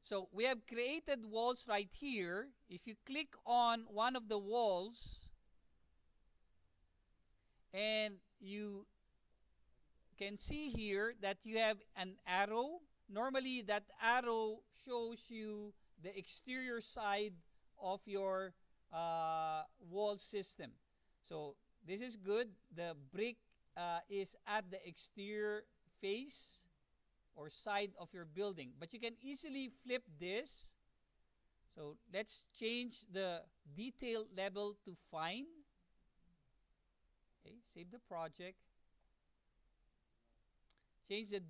So we have created walls right here. If you click on one of the walls and you can see here that you have an arrow. Normally that arrow shows you the exterior side of your wall system. So this is good. The brick is at the exterior face or side of your building. But you can easily flip this. So let's change the detail level to fine. Okay, save the project. Change the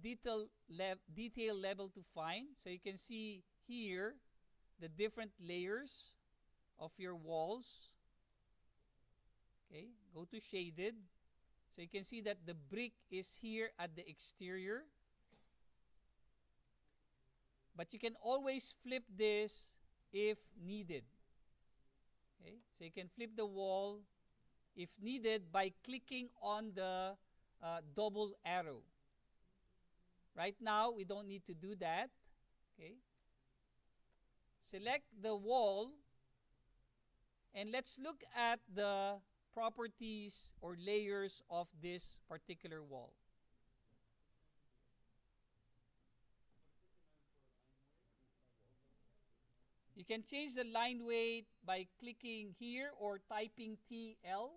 detail level to fine. So you can see here the different layers of your walls. Okay, go to shaded. So you can see that the brick is here at the exterior. But you can always flip this if needed. Okay, so you can flip the wall if needed by clicking on the double arrow. Right now, we don't need to do that. Okay. Select the wall, and let's look at the properties or layers of this particular wall. You can change the line weight by clicking here or typing TL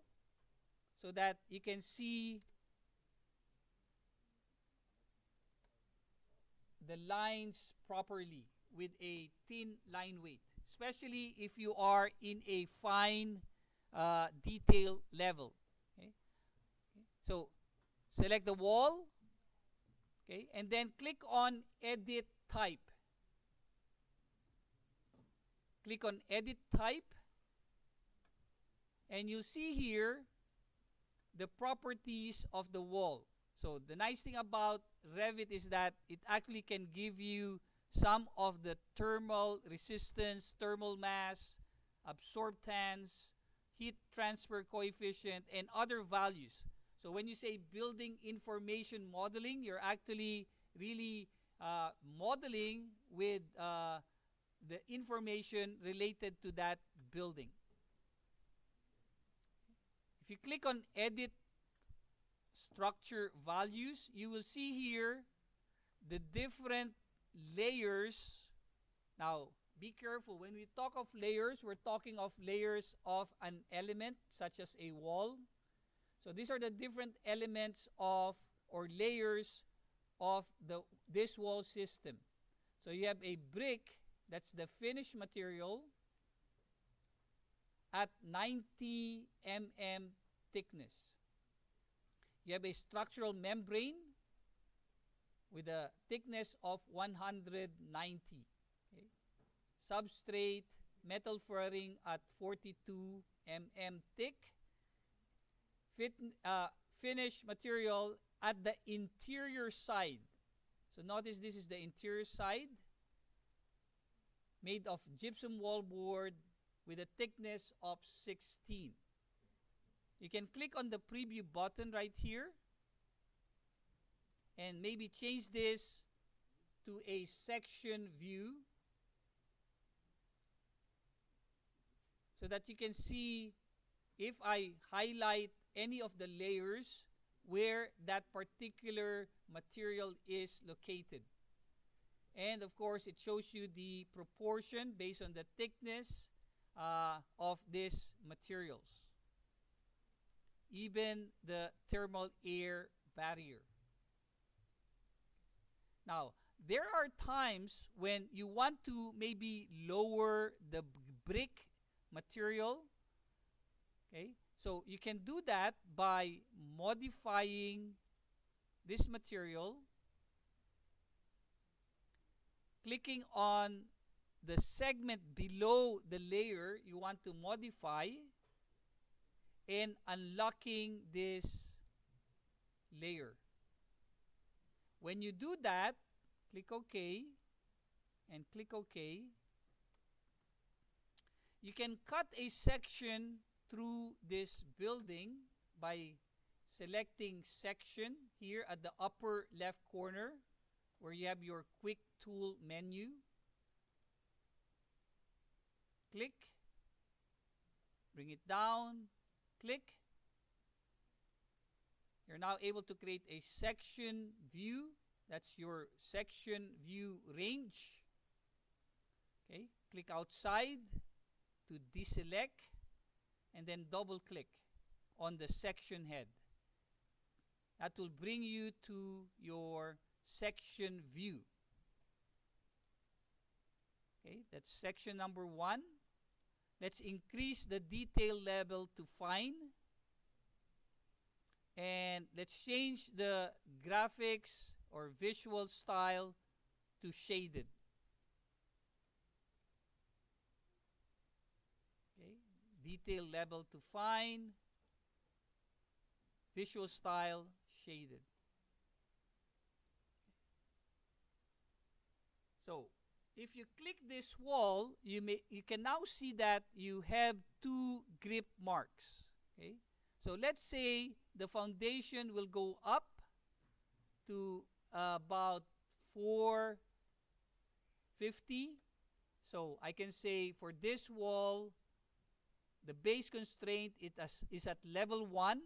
so that you can see the lines properly with a thin line weight, especially if you are in a fine detail level. Okay? So select the wall, okay, and then click on Edit Type. Click on Edit Type, and you see here the properties of the wall. So the nice thing about Revit is that it actually can give you some of the thermal resistance, thermal mass, absorbance, heat transfer coefficient, and other values. So when you say building information modeling, you're actually really modeling with the information related to that building. If you click on Edit Structure Values, you will see here the different layers. Now, be careful. When we talk of layers, we're talking of layers of an element, such as a wall. So these are the different elements of or layers of this wall system. So you have a brick, that's the finished material, at 90 mm thickness. You have a structural membrane with a thickness of 190. Okay. Substrate, metal furring at 42 mm thick. Finished material at the interior side. So notice this is the interior side, made of gypsum wall board with a thickness of 16. You can click on the preview button right here and maybe change this to a section view so that you can see if I highlight any of the layers where that particular material is located. And of course, it shows you the proportion based on the thickness of these materials. Even the thermal air barrier. Now, there are times when you want to maybe lower the brick material. Okay, so you can do that by modifying this material, clicking on the segment below the layer you want to modify, and unlocking this layer. When you do that, click OK and click OK. You can cut a section through this building by selecting section here at the upper left corner where you have your quick tool menu. click, bring it down, click. You're now able to create a section view. That's your section view range. Okay, click outside to deselect, and then double click on the section head. That will bring you to your section view. Okay, that's section number 1. Let's increase the detail level to fine. And let's change the graphics or visual style to shaded. Okay, detail level to fine, visual style shaded. So if you click this wall, you can now see that you have 2 grip marks. Okay, so let's say the foundation will go up to about 450. So I can say for this wall, the base constraint is at level 1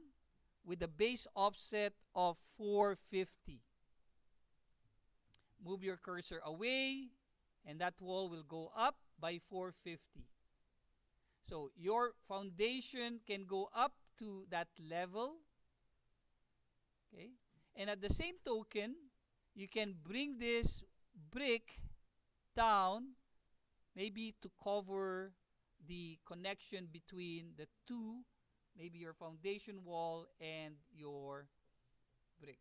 with a base offset of 450. Move your cursor away, and that wall will go up by 450. So your foundation can go up to that level. Okay, and at the same token, you can bring this brick down, maybe to cover the connection between the two, maybe your foundation wall and your brick.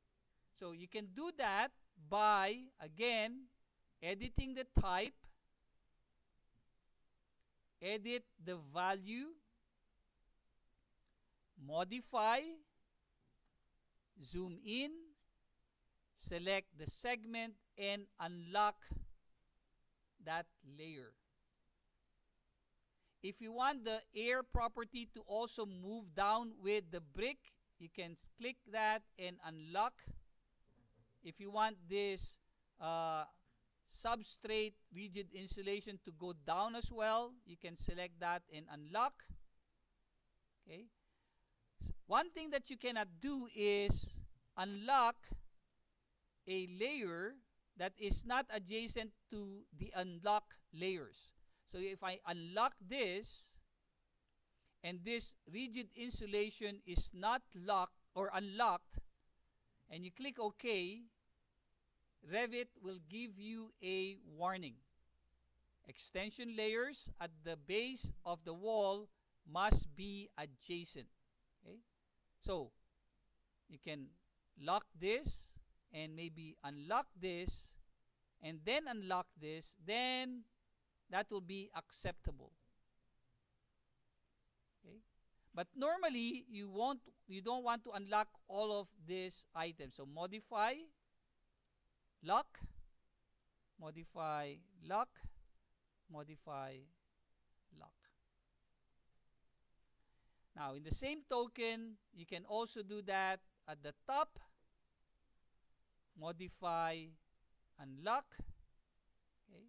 So you can do that by, again, editing the type, edit the value, modify, zoom in, select the segment, and unlock that layer. If you want the air property to also move down with the brick, you can click that and unlock. If you want this substrate rigid insulation to go down as well, you can select that and unlock. Okay. One thing that you cannot do is unlock a layer that is not adjacent to the unlock layers. So if I unlock this, and this rigid insulation is not locked or unlocked, and you click OK, Revit will give you a warning. Extension layers at the base of the wall must be adjacent. Okay? So you can lock this and maybe unlock this and then unlock this, then that will be acceptable. Okay? But normally you don't want to unlock all of these items. So modify, lock, modify, lock, modify, lock. Now in the same token, you can also do that at the top. Modify, unlock. Okay.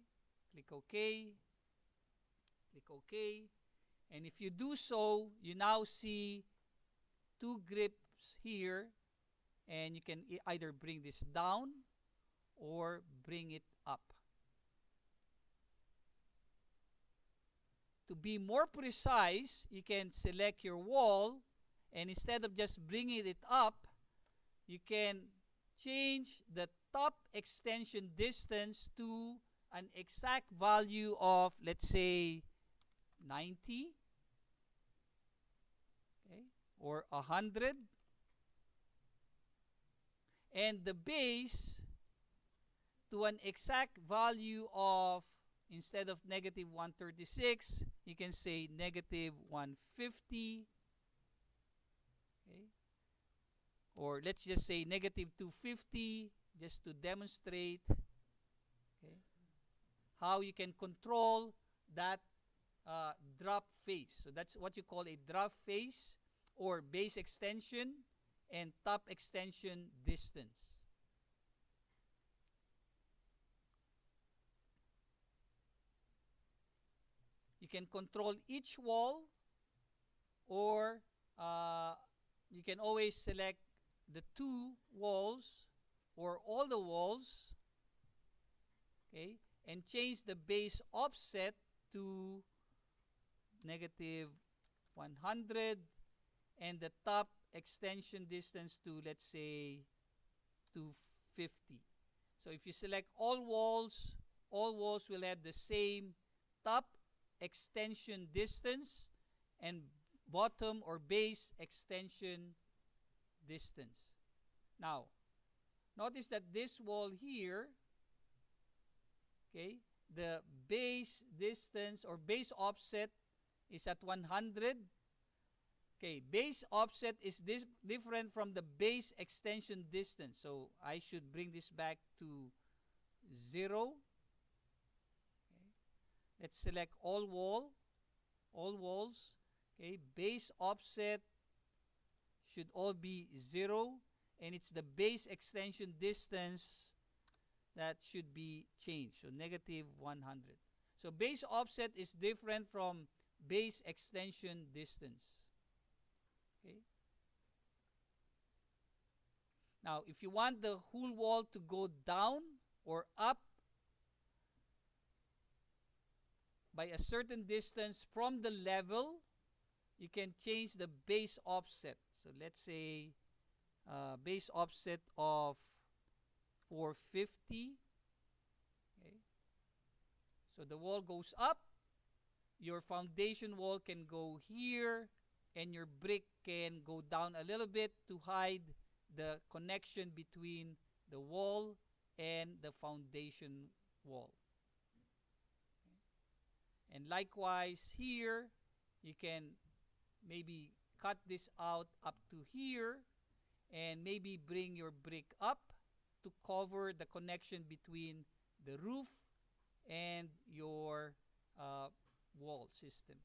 Click OK. Click OK. And if you do so, you now see 2 grips here, and you can either bring this down or bring it up. To be more precise, you can select your wall, and instead of just bringing it up, you can change the top extension distance to an exact value of, let's say, 90, okay, or 100, and the base to an exact value of, instead of negative 136, you can say negative 150, okay, or let's just say negative 250, just to demonstrate, okay, how you can control that drop face. So that's what you call a drop face, or base extension and top extension distance. You can control each wall, or uh, you can always select the two walls or all the walls, okay, and change the base offset to negative 100 and the top extension distance to, let's say, 250. So if you select all walls will have the same top extension distance and bottom or base extension distance. Now, notice that this wall here, okay, the base distance or base offset is at 100. Okay, base offset is this different from the base extension distance. So I should bring this back to 0. Okay. Let's select all walls. Okay, base offset should all be 0, and it's the base extension distance that should be changed. So negative 100. So base offset is different from base extension distance. Okay. Now, if you want the whole wall to go down or up by a certain distance from the level, you can change the base offset. So let's say base offset of 450. Okay. So the wall goes up, your foundation wall can go here, and your brick can go down a little bit to hide the connection between the wall and the foundation wall. Okay. And likewise here, you can maybe cut this out up to here and maybe bring your brick up to cover the connection between the roof and your wall system.